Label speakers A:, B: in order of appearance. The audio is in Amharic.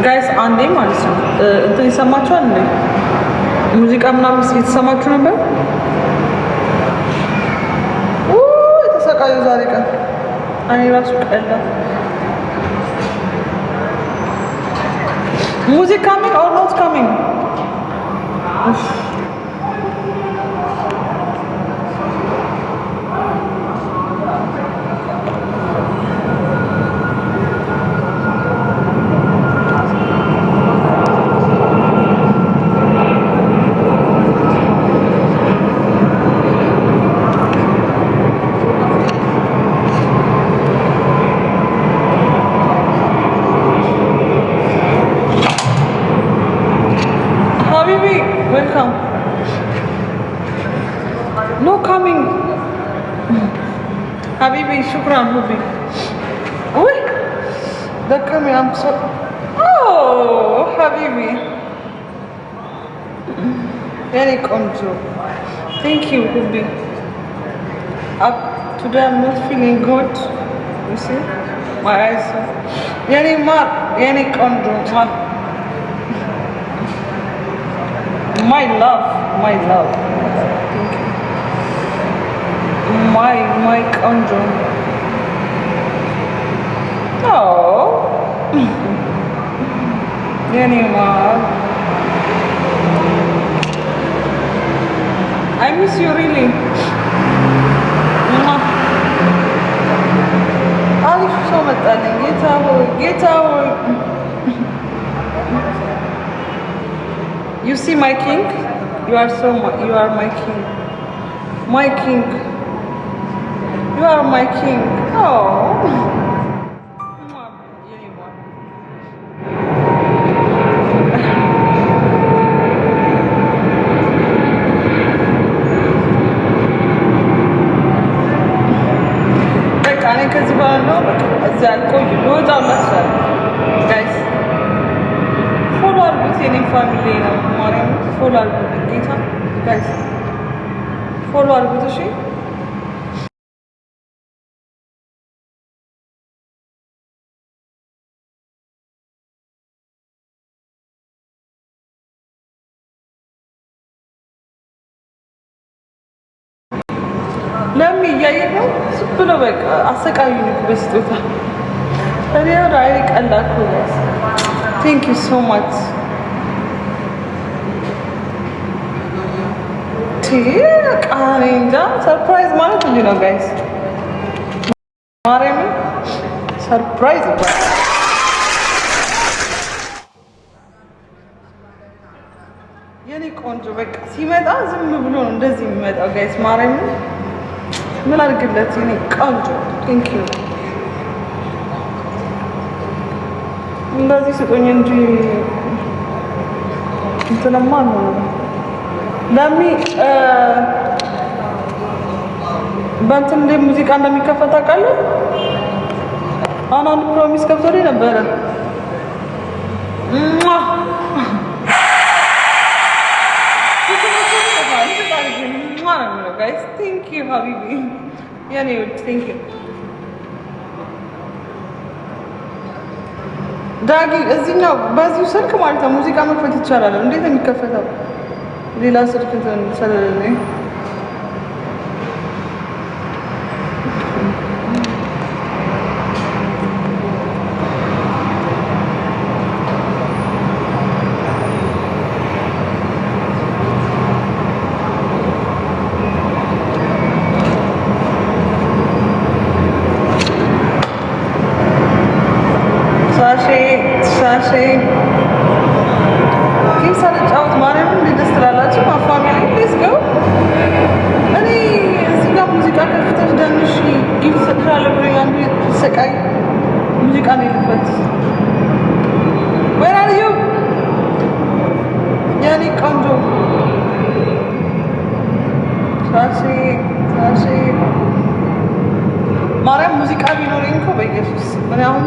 A: ጋይስ አንዴ ማለት ነው እንትን ይሰማችኋል እንዴ? ሙዚቃ ምናምን የተሰማችሁ ነበር? የተሰቃዩ ዛሬ ቀን እኔ ራሱ ቀላ ሙዚክ ካሚንግ ኦር ኖት ካሚንግ Welcome. No coming. Habibi, shukran, Hubi. Oi, they're coming. I'm so. Oh, Habibi. Very control. Thank you, Hubi. Up today, I'm not feeling good. You see, my eyes. Yani mar, yani control. My love. Thank you. My conjure. Oh. Anymore. I miss you really. Alif so much, darling. Get out. You see my king? You are my king. My king. You are my king. Oh. Like I can see guys. Follow our any family now. Follow our Gita. Guys. Follow our Gita. Let me, yeah, super like Asaka. Thank you so much. Surprise ማለት እንዴ ነው ጋይስ? ማርያም ሰርፕራይዝ ይባላል። የኔ ቆንጆ በቃ ሲመጣ ዝም ብሎ ነው እንደዚህ የሚመጣው ጋይስ። ማርያም ምን አድርግለት የኔ ቆንጆ። ቴንክ ዩ እንደዚህ ስጦኝ እንጂ እንትንማ ነው ለሚ በእንትን እንደ ሙዚቃ እንደሚከፈት ታውቃለህ? አሁን አንድ ፕሮሚስ ገብቶልኝ ነበረ። ጋይስ ቴንክ ዩ ሀቢቢ የኔ ውድ ቴንክ ዩ ዳጊ። እዚህኛው በዚሁ ስልክ ማለት ነው ሙዚቃ መክፈት ይቻላል። እንዴት ነው የሚከፈተው? ሌላ ስልክ ስለሌለኝ ሳሼ ሳልጫወት ማርያም እንዴት ደስ ትላላችሁ? ፋሚሊ ፕሊዝ ጎ። እኔ እዚህ ጋር ሙዚቃ ከፍተሽ ደንሽ ጊፍት ሰጥሻለሁ ብሎኝ አንዱ ሰቃይ ሙዚቃ ነው የልበት። Where are you? የኔ ቆንጆ ሳሼ ማርያም ሙዚቃ ቢኖረኝ እኮ በኢየሱስ ምን አሁን